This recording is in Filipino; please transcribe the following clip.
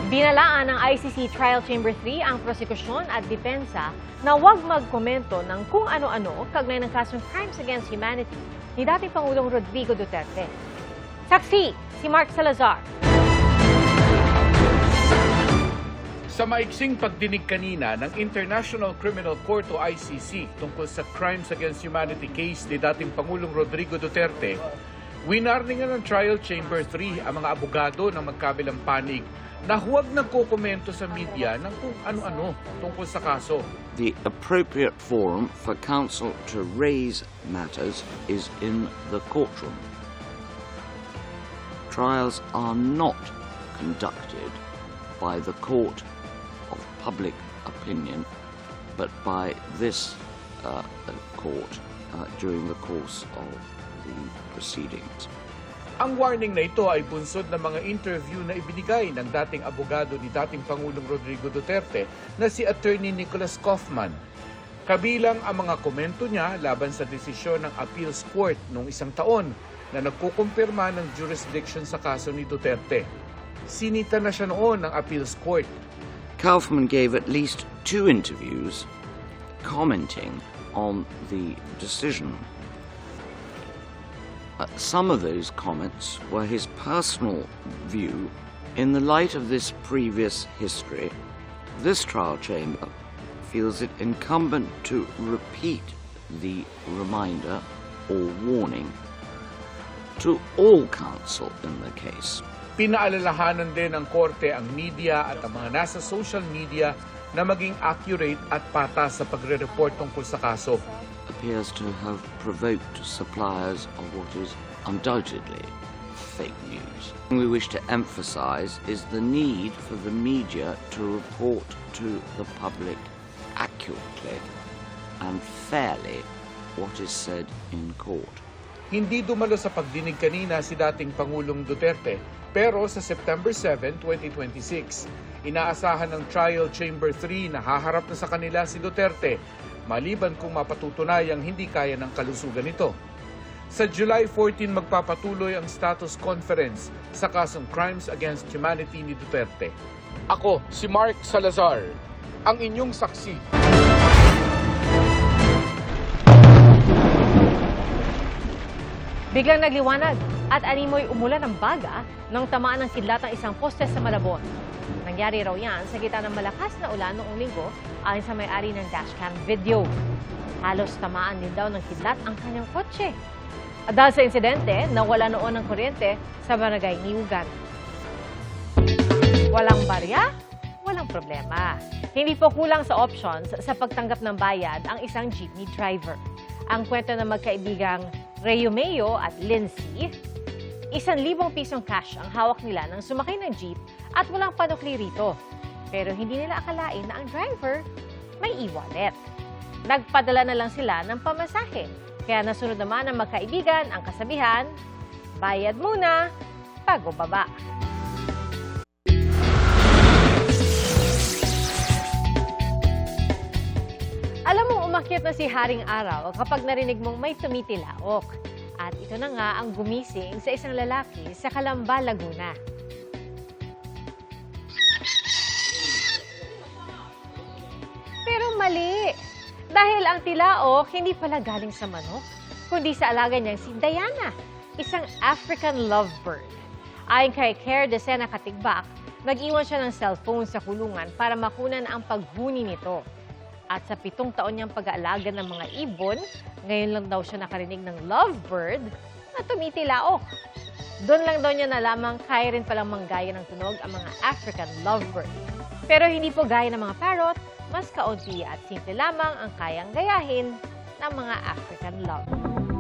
Binalaan ng ICC Trial Chamber 3 ang prosekusyon at depensa na huwag magkomento ng kung ano-ano kaugnay ng kasong Crimes Against Humanity ni dating Pangulong Rodrigo Duterte. Saksi, si Mark Salazar. Sa maiksing pagdinig kanina ng International Criminal Court o ICC tungkol sa Crimes Against Humanity case ni dating Pangulong Rodrigo Duterte, winarningan ng Trial Chamber 3 ang mga abogado ng magkabilang panig na huwag nagkokomento sa media ng kung ano-ano tungkol sa kaso. The appropriate forum for counsel to raise matters is in the courtroom. Trials are not conducted by the court of public opinion, but by this court during the course of the proceedings. Ang warning na ito ay bunsod ng mga interview na ibinigay ng dating abogado ni dating Pangulong Rodrigo Duterte na si Attorney Nicholas Kaufman. Kabilang ang mga komento niya laban sa desisyon ng Appeals Court noong isang taon na nagkukumpirma ng jurisdiction sa kaso ni Duterte. Sinita na siya noon ng Appeals Court. Kaufman gave at least 2 interviews commenting on the decision. Some of those comments were his personal view. In the light of this previous history, this trial chamber feels it incumbent to repeat the reminder or warning to all counsel in the case. Pinaalalahanan din ng korte ang media at ang mga nasa social media na maging accurate at patas sa pagre-report tungkol sa kaso. Appears to have provoked suppliers of what is undoubtedly fake news. What we wish to emphasize is the need for the media to report to the public accurately and fairly what is said in court. Hindi dumalo sa pagdinig kanina si dating Pangulong Duterte, pero sa September 7, 2026, inaasahan ng Trial Chamber 3 na haharap na sa kanila si Duterte, maliban kung mapatutunayang hindi kaya ng kalusugan nito. Sa July 14 magpapatuloy ang status conference sa kasong Crimes Against Humanity ni Duterte. Ako, si Mark Salazar, ang inyong saksi. Biglang nagliwanag at animoy umulan ng baga nang tamaan ng kidlat ang isang poste sa Malabon. Nangyari raw yan sa gitna ng malakas na ulan noong linggo ayon sa may-ari ng dashcam video. Halos tamaan din daw ng kidlat ang kanyang kotse. At dahil sa insidente, nawala noon ng kuryente sa barangay Niugan. Walang barya, walang problema. Hindi po kulang sa options sa pagtanggap ng bayad ang isang jeepney driver. Ang kwento ng magkaibigang Reyomeo at Lindsay, 1,000 pisong cash ang hawak nila nang sumakay ng jeep at walang panukli rito. Pero hindi nila akalain na ang driver may e-wallet. Nagpadala na lang sila ng pamasahe. Kaya nasunod naman ng magkaibigan ang kasabihan, bayad muna, bago baba. Alam mong umakyat na si Haring Araw kapag narinig mong may tumitilaok. At ito na nga ang gumising sa isang lalaki sa Calamba, Laguna. Pero mali! Dahil ang tilaok hindi pala galing sa manok, kundi sa alaga niyang si Diana, isang African lovebird. Ayon kay Care Decena Katigbak, nag-iwan siya ng cellphone sa kulungan para makunan ang paghuni nito. At sa 7 taon niyang pag-aalaga ng mga ibon, ngayon lang daw siya nakarinig ng lovebird na tumitilaok. Doon lang daw niya nalamang kaya rin palang manggaya ng tunog ang mga African lovebird. Pero hindi po gaya ng mga parrot, mas kaunti at simple lamang ang kayang gayahin ng mga African lovebird.